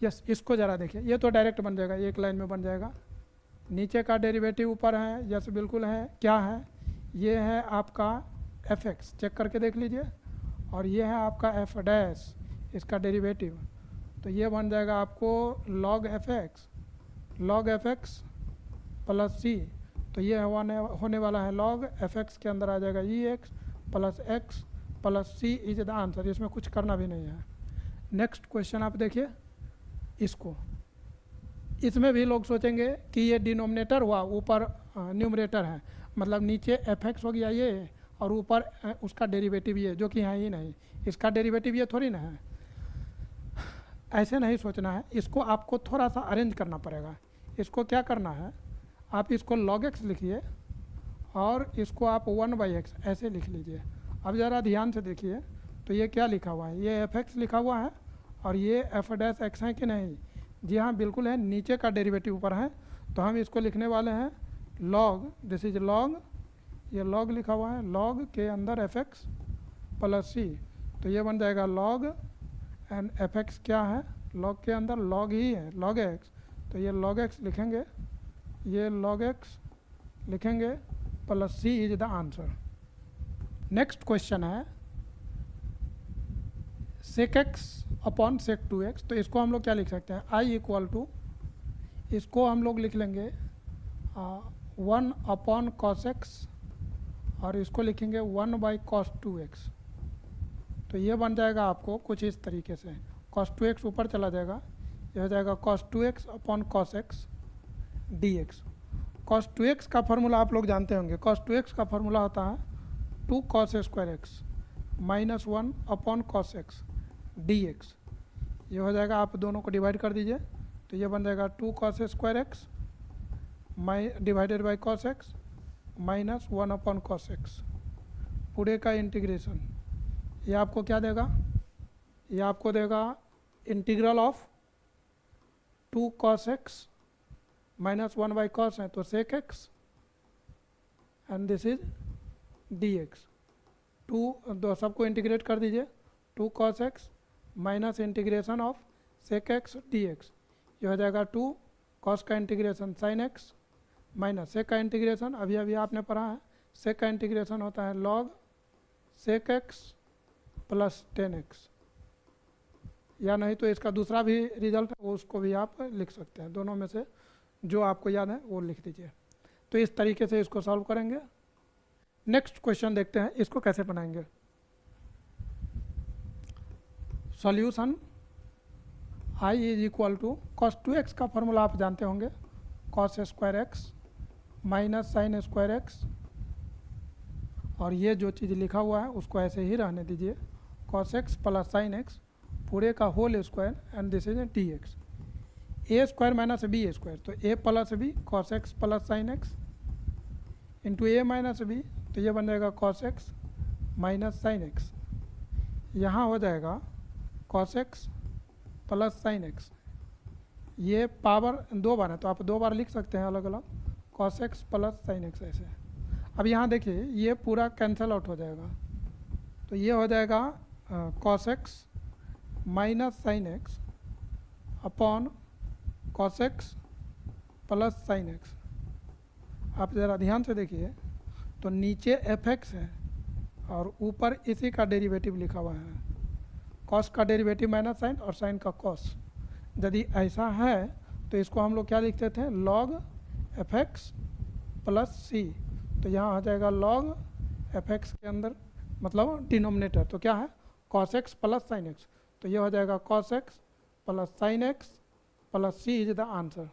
यस इसको ज़रा देखिए, ये तो डायरेक्ट बन जाएगा, एक लाइन में बन जाएगा। नीचे का डेरिवेटिव ऊपर है, यस बिल्कुल है, क्या है, ये है आपका एफ एक्स, चेक करके देख लीजिए, और ये है आपका एफ डैश, इसका डेरिवेटिव। तो ये बन जाएगा आपको log F x plus c. तो ये होने वाला है log एफ एक्स के अंदर आ जाएगा e x plus C is the answer. इसमें कुछ करना भी नहीं है। नेक्स्ट क्वेश्चन आप देखिए, इसमें भी लोग सोचेंगे कि ये डिनोमिनेटर हुआ, ऊपर न्यूमरेटर है, मतलब नीचे एफ एक्स हो गया ये, और ऊपर उसका डेरिवेटिव ये, जो कि है ही नहीं, इसका डेरिवेटिव ये थोड़ी ना है। ऐसे नहीं सोचना है, इसको आपको थोड़ा सा अरेंज करना पड़ेगा। इसको क्या करना है, आप इसको log x लिखिए और इसको आप 1/x ऐसे लिख लीजिए। अब ज़रा ध्यान से देखिए, तो ये क्या लिखा हुआ है, ये एफ एक्स लिखा हुआ है और ये एफ डैश एक्स है कि नहीं, जी हाँ बिल्कुल है, नीचे का डेरिवेटिव ऊपर है। तो हम इसको लिखने वाले हैं log, दिस इज log, ये log लिखा हुआ है, log के अंदर एफ एक्स प्लस सी। तो ये बन जाएगा log एंड एफ एक्स क्या है, log के अंदर log ही है, log x। तो ये log x लिखेंगे, ये log x लिखेंगे plus C is the answer. Next question है sec x अपॉन sec 2x। तो इसको हम लोग क्या लिख सकते हैं, i इक्वल टू, इसको हम लोग लिख लेंगे 1 अपॉन cos x, और इसको लिखेंगे 1/cos 2x। तो ये बन जाएगा आपको कुछ इस तरीके से, cos 2x ऊपर चला जाएगा, ये हो जाएगा cos 2x upon cos x dx। cos 2x का फार्मूला आप लोग जानते होंगे, cos 2x का फार्मूला होता है 2 cos square x minus 1 upon cos x dx। ये हो जाएगा, आप दोनों को डिवाइड कर दीजिए, तो ये बन जाएगा 2 cos square x divided by cos x minus 1 upon cos x, पूरे का इंटीग्रेशन। ये आपको क्या देगा, ये आपको देगा integral of 2 cos x minus 1/cos है तो sec x and this is dx। 2 सबको इंटीग्रेट कर दीजिए, 2 cos x minus integration of sec x dx। ये हो जाएगा 2 cos का integration sin x minus sec का इंटीग्रेशन, अभी अभी आपने पढ़ा है, sec का इंटीग्रेशन होता है log sec x plus 10x, या नहीं तो इसका दूसरा भी रिजल्ट है, वो उसको भी आप लिख सकते हैं। दोनों में से जो आपको याद है वो लिख दीजिए। तो इस तरीके से इसको सॉल्व करेंगे। नेक्स्ट क्वेश्चन देखते हैं, इसको कैसे बनाएंगे। Solution i is equal to cos 2x का फॉर्मूला आप जानते होंगे, cos square X minus sine square X, और ये जो चीज़ लिखा हुआ है उसको ऐसे ही रहने दीजिए, cos x plus sine x पूरे का whole square and this is dx। A square minus B square, तो a plus b cos x plus sine x into A minus B, तो ये बन जाएगा cos x minus sine x. यहाँ हो जाएगा cos x plus sine x, ये power 2 बार है तो आप 2 बार लिख सकते हैं अलग अलग, cos x plus sine x ऐसे। अब यहाँ देखिए ये पूरा कैंसिल आउट हो जाएगा, तो ये हो जाएगा cos X minus sine x upon cos x plus sine x. आप ज़रा ध्यान से देखिए, तो नीचे एफ एक्स है और ऊपर इसी का डेरिवेटिव लिखा हुआ है, कॉस का डेरिवेटिव माइनस साइन और साइन का कॉस। यदि ऐसा है तो इसको हम लोग क्या लिखते थे, log f x plus c. तो यहाँ आ जाएगा लॉग एफ एक्स के अंदर मतलब डिनोमिनेटर तो क्या है cos x plus sine x, तो ये हो जाएगा cos x plus sine x plus C is the answer.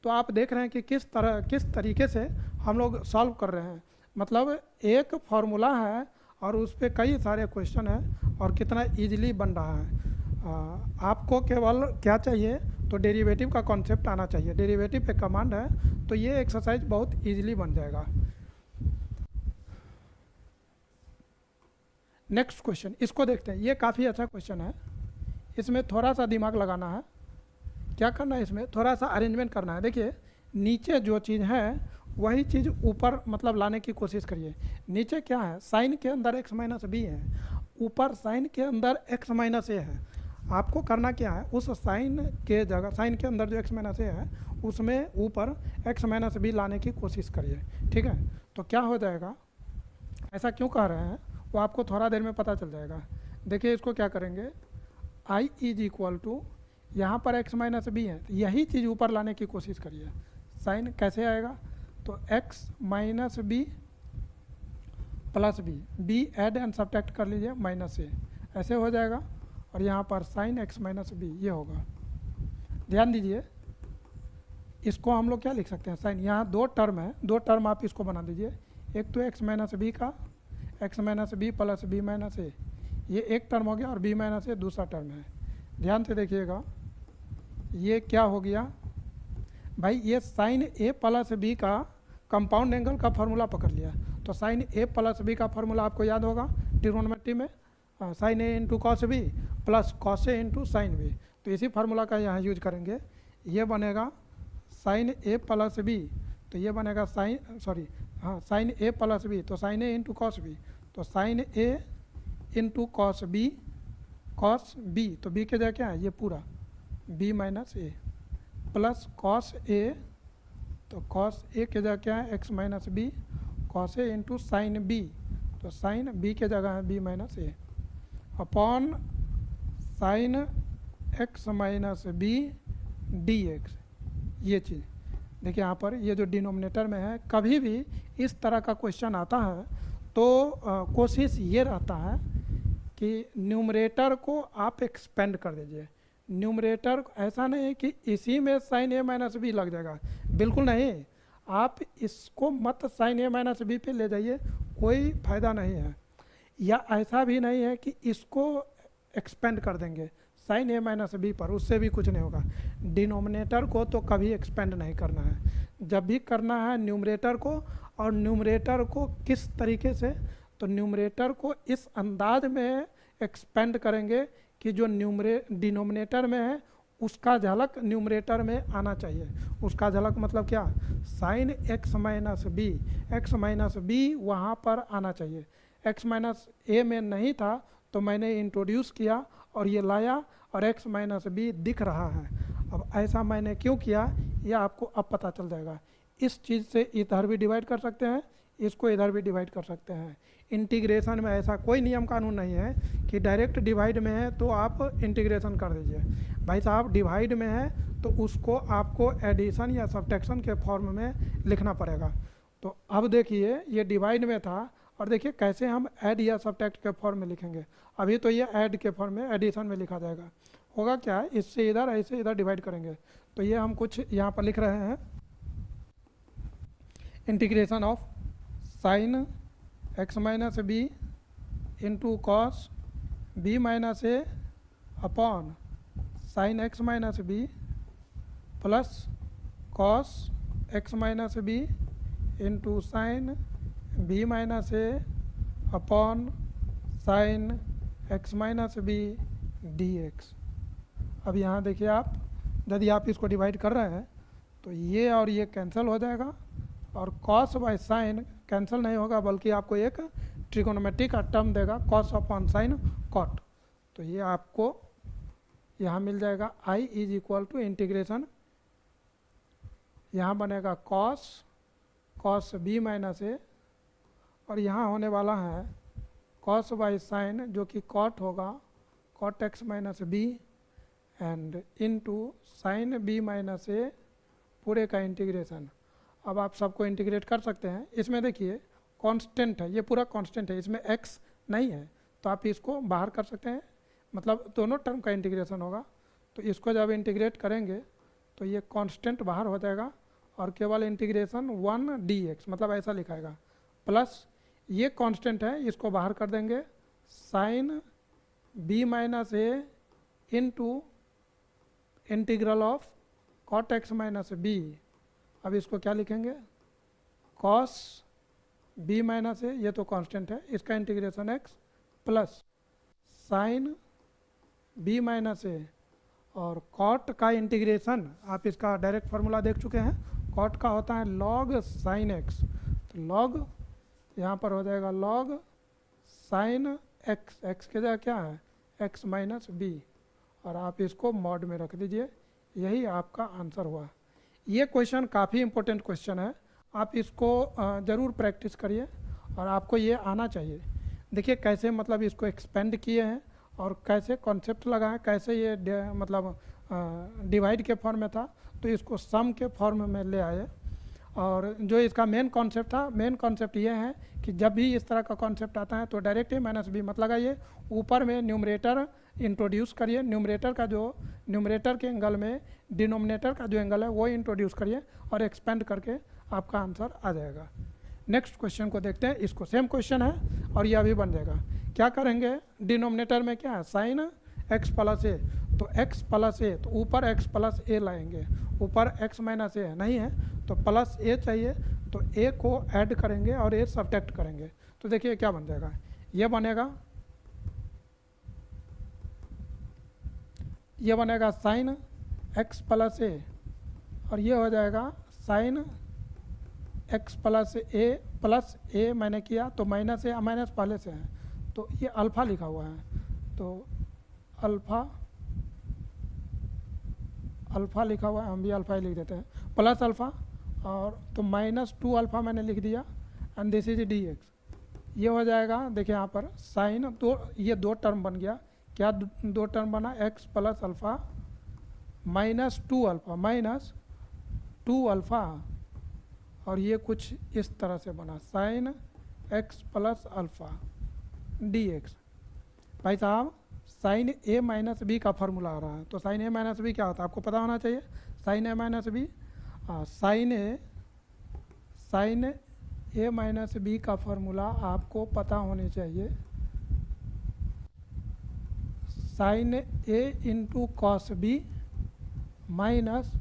तो आप देख रहे हैं कि किस तरीके से हम लोग सॉल्व कर रहे हैं, मतलब एक फार्मूला है और उस पर कई सारे क्वेश्चन हैं और कितना इजीली बन रहा है। आपको केवल क्या चाहिए, तो डेरिवेटिव का कॉन्सेप्ट आना चाहिए, डेरिवेटिव पे कमांड है तो ये एक्सरसाइज बहुत इजीली बन जाएगा। नेक्स्ट क्वेश्चन, इसको देखते हैं, ये काफ़ी अच्छा क्वेश्चन है। इसमें थोड़ा सा दिमाग लगाना है, क्या करना है, इसमें थोड़ा सा अरेंजमेंट करना है। देखिए नीचे जो चीज़ है वही चीज़ ऊपर मतलब लाने की कोशिश करिए। नीचे क्या है, साइन के अंदर x माइनस बी है, ऊपर साइन के अंदर x माइनस ए है। आपको करना क्या है, उस साइन के जगह, साइन के अंदर जो x माइनस ए है उसमें ऊपर x माइनस बी लाने की कोशिश करिए, ठीक है। तो क्या हो जाएगा, ऐसा क्यों कह रहे हैं वो आपको थोड़ा देर में पता चल जाएगा। देखिए इसको क्या करेंगे, i इज इक्वल टू, यहाँ पर x माइनस बी है, यही चीज़ ऊपर लाने की कोशिश करिए। साइन कैसे आएगा, तो x minus B plus B add and subtract कर लीजिए माइनस ए, ऐसे हो जाएगा। और यहाँ पर साइन x माइनस बी ये होगा। ध्यान दीजिए, इसको हम लोग क्या लिख सकते हैं, साइन, यहाँ दो टर्म है, दो टर्म आप इसको बना दीजिए। एक तो x माइनस बी का x minus B plus B minus a, ये एक टर्म हो गया, और b माइनस ए दूसरा टर्म है। ध्यान से देखिएगा, ये क्या हो गया भाई, ये साइन ए प्लस बी का कंपाउंड एंगल का फार्मूला पकड़ लिया। तो साइन ए प्लस बी का फार्मूला आपको याद होगा ट्रिग्नोमेट्री में, साइन ए into cos b plus cos ए इंटू साइन बी। तो इसी फार्मूला का यहाँ यूज करेंगे। ये बनेगा साइन ए प्लस बी, तो ये बनेगा साइन ए प्लस बी, तो साइन ए इंटू कॉस बी, तो साइन ए इंटू कॉस बी तो बी के जगह क्या है, ये पूरा B minus A plus cos A, तो कॉस ए के जगह क्या है एक्स माइनस बी, कॉस ए इंटू साइन बी, तो साइन बी के जगह है B minus A, upon sine X minus B D X. ये चीज़ देखिए यहाँ पर, ये जो डिनोमिनेटर में है, कभी भी इस तरह का क्वेश्चन आता है तो कोशिश ये रहता है कि न्यूमरेटर को आप एक्सपेंड कर दीजिए। न्यूमरेटर ऐसा नहीं है कि इसी में साइन ए माइनस बी लग जाएगा, बिल्कुल नहीं। आप इसको मत साइन ए माइनस बी पे ले जाइए, कोई फ़ायदा नहीं है। या ऐसा भी नहीं है कि इसको एक्सपेंड कर देंगे साइन ए माइनस बी पर, उससे भी कुछ नहीं होगा। डिनोमिनेटर को तो कभी एक्सपेंड नहीं करना है, जब भी करना है न्यूमरेटर को। और न्यूमरेटर को किस तरीके से, तो न्यूमरेटर को इस अंदाज में एक्सपेंड करेंगे कि जो डिनोमिनेटर में है उसका झलक न्यूमरेटर में आना चाहिए। उसका झलक मतलब क्या, साइन एक्स माइनस बी वहाँ पर आना चाहिए। एक्स माइनस ए में नहीं था तो मैंने इंट्रोड्यूस किया और ये लाया, और एक्स माइनस बी दिख रहा है। अब ऐसा मैंने क्यों किया, यह आपको अब पता चल जाएगा। इस चीज़ से इधर भी डिवाइड कर सकते हैं, इसको इधर भी डिवाइड कर सकते हैं। इंटीग्रेशन में ऐसा कोई नियम कानून नहीं है कि डायरेक्ट डिवाइड में है तो आप इंटीग्रेशन कर दीजिए। भाई साहब डिवाइड में है तो उसको आपको एडिशन या सब्ट्रैक्शन के फॉर्म में लिखना पड़ेगा। तो अब देखिए ये डिवाइड में था, और देखिए कैसे हम ऐड या सब्ट्रैक्ट के फॉर्म में लिखेंगे। अभी तो ये ऐड के फॉर्म में, एडिशन में लिखा जाएगा। होगा क्या है, इससे इधर ऐसे इधर डिवाइड करेंगे। तो ये हम कुछ यहाँ पर लिख रहे हैं, integration of sine X minus B into cos B minus A upon sine X minus B plus cos X minus B into sine B minus A upon sine X minus B D X. अब यहाँ देखिए आप, यदि आप इसको divide कर रहे हैं तो ये और ये कैंसिल हो जाएगा, और कॉस बाय साइन कैंसिल नहीं होगा, बल्कि आपको एक ट्रिगोनोमेट्री का टर्म देगा कॉस अपॉन साइन कॉट। तो ये आपको यहाँ मिल जाएगा i is equal to integration, यहाँ बनेगा कॉस b माइनस ए, और यहाँ होने वाला है कॉस बाई साइन जो कि कॉट होगा cot X minus B and into sine b minus A पूरे का इंटीग्रेशन। अब आप सबको इंटीग्रेट कर सकते हैं। इसमें देखिए कांस्टेंट है, ये पूरा कांस्टेंट है, इसमें x नहीं है, तो आप इसको बाहर कर सकते हैं, मतलब दोनों टर्म का इंटीग्रेशन होगा। तो इसको जब इंटीग्रेट करेंगे तो ये कांस्टेंट बाहर हो जाएगा और केवल इंटीग्रेशन 1 dx, मतलब ऐसा लिखाएगा, प्लस ये कांस्टेंट है, इसको बाहर कर देंगे sine b minus A into integral of cot X minus B. अब इसको क्या लिखेंगे, कॉस b माइनस ए, ये तो कांस्टेंट है, इसका integration x plus sine b minus A, और कॉट का इंटीग्रेशन आप इसका डायरेक्ट फार्मूला देख चुके हैं, कॉट का होता है लॉग साइन एक्स, तो लॉग यहाँ पर हो जाएगा लॉग साइन एक्स, एक्स के जगह क्या है एक्स माइनस बी, और आप इसको मॉड में रख दीजिए, यही आपका आंसर हुआ। ये क्वेश्चन काफ़ी इंपॉर्टेंट क्वेश्चन है, आप इसको ज़रूर प्रैक्टिस करिए और आपको ये आना चाहिए। देखिए कैसे मतलब इसको एक्सपेंड किए हैं और कैसे कॉन्सेप्ट लगाएं, कैसे ये मतलब डिवाइड के फॉर्म में था तो इसको सम के फॉर्म में ले आए। और जो इसका मेन कॉन्सेप्ट था, मेन कॉन्सेप्ट ये है कि जब भी इस तरह का कॉन्सेप्ट आता है तो डायरेक्ट ए माइनस बी मत लगाइए, ऊपर में न्यूमरेटर इंट्रोड्यूस करिए, न्यूमरेटर का जो न्यूमरेटर के एंगल में डिनोमिनेटर का जो एंगल है वो इंट्रोड्यूस करिए और एक्सपेंड करके आपका आंसर आ जाएगा। नेक्स्ट क्वेश्चन को देखते हैं, इसको सेम क्वेश्चन है और ये अभी बन जाएगा। क्या करेंगे, डिनोमिनेटर में क्या है साइन एक्स प्लस ए, तो x प्लस ए, तो ऊपर x प्लस ए लाएंगे, ऊपर x माइनस ए नहीं है तो प्लस ए चाहिए, तो a को ऐड करेंगे और a सब्ट्रैक्ट करेंगे, तो देखिए क्या बन जाएगा, ये बनेगा साइन x प्लस ए, और ये हो जाएगा साइन x प्लस ए मैंने किया तो माइनस ए, माइनस पहले से है तो ये अल्फ़ा लिखा हुआ है, तो अल्फ़ा लिखा हुआ है, हम भी अल्फ़ा ही लिख देते हैं, प्लस अल्फ़ा, और तो -2 अल्फ़ा मैंने लिख दिया एंड दिस इज dx। ये हो जाएगा, देखिए यहाँ पर साइन, तो ये दो टर्म बन गया, क्या दो टर्म बना, x प्लस अल्फ़ा -2 अल्फ़ा, और ये कुछ इस तरह से बना sine x plus alpha dx। भाई साहब साइन ए माइनस बी का फार्मूला आ रहा है, तो साइन ए माइनस बी क्या होता है आपको पता होना चाहिए, sine A minus B, sine A minus B का फार्मूला आपको पता होनी चाहिए, साइन ए into cos B minus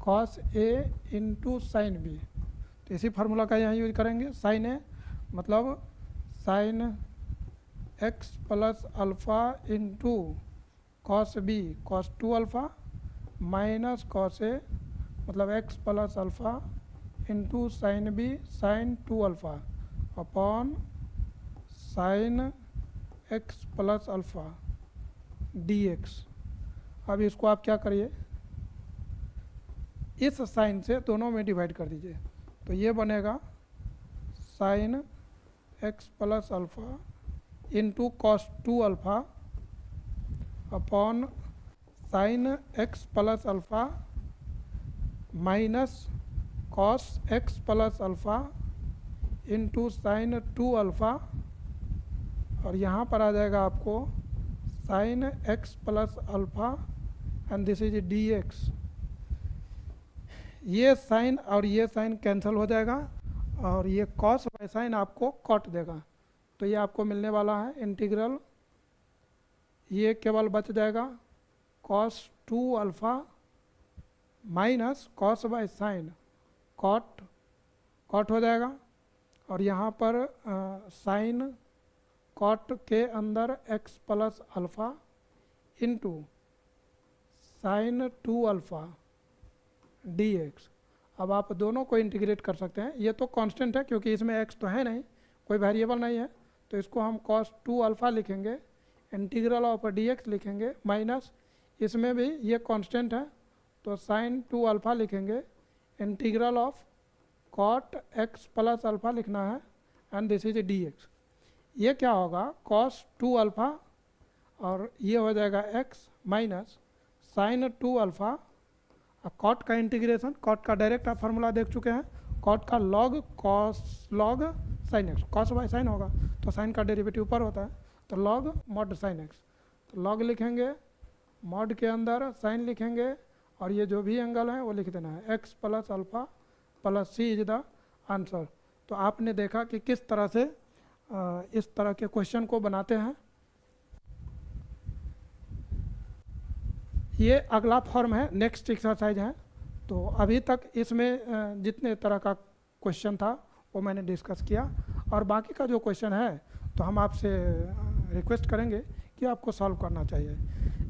cos ए इंटू साइन बी, तो इसी फार्मूला का यहाँ यूज करेंगे। साइन ए मतलब sine x plus alpha into cos B cos 2 alpha minus cos A मतलब x plus alpha into sine B sine 2 alpha upon sine x plus alpha dx। अब इसको आप क्या करिए, इस साइन से दोनों में डिवाइड कर दीजिए, तो ये बनेगा sine x plus alpha into cos 2 alpha upon sine x plus alpha minus cos x plus alpha into sine 2 alpha, और यहाँ पर आ जाएगा आपको sine x plus alpha and this is dx। ये साइन और ये साइन कैंसिल हो जाएगा और ये कॉस बाय साइन आपको कॉट देगा, तो ये आपको मिलने वाला है इंटीग्रल, ये केवल बच जाएगा cos 2 alpha minus cos by sine cot हो जाएगा, और यहाँ पर साइन कॉट के अंदर x plus alpha into sine 2 alpha dx। अब आप दोनों को इंटीग्रेट कर सकते हैं। ये तो कांस्टेंट है क्योंकि इसमें x तो है नहीं, कोई वेरिएबल नहीं है, तो इसको हम cos 2 अल्फ़ा लिखेंगे, इंटीग्रल ऑफ dx लिखेंगे, माइनस इसमें भी ये कांस्टेंट है तो sin 2 अल्फ़ा लिखेंगे, integral of cot x plus alpha लिखना है, एंड दिस इज dx। ये क्या होगा, cos 2 अल्फ़ा और ये हो जाएगा x minus sin 2 alpha. Cot का इंटीग्रेशन, कॉट का डायरेक्ट आप फार्मूला देख चुके हैं, कॉट का log cos log sine x, cos by sine होगा तो साइन का डेरिवेटिव ऊपर होता है, तो लॉग मॉड साइन एक्स, तो लॉग लिखेंगे, मॉड के अंदर साइन लिखेंगे, और ये जो भी एंगल है वो लिख देना है, x plus alpha plus C is the answer. तो आपने देखा कि किस तरह से इस तरह के क्वेश्चन को बनाते हैं। ये अगला फॉर्म है, नेक्स्ट एक्सरसाइज है। तो अभी तक इसमें जितने तरह का क्वेश्चन था वो मैंने डिस्कस किया, और बाकी का जो क्वेश्चन है तो हम आपसे रिक्वेस्ट करेंगे कि आपको सॉल्व करना चाहिए।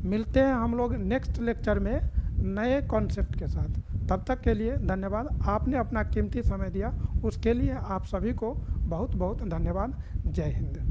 मिलते हैं हम लोग नेक्स्ट लेक्चर में नए कॉन्सेप्ट के साथ। तब तक के लिए धन्यवाद। आपने अपना कीमती समय दिया, उसके लिए आप सभी को बहुत बहुत धन्यवाद। जय हिंद।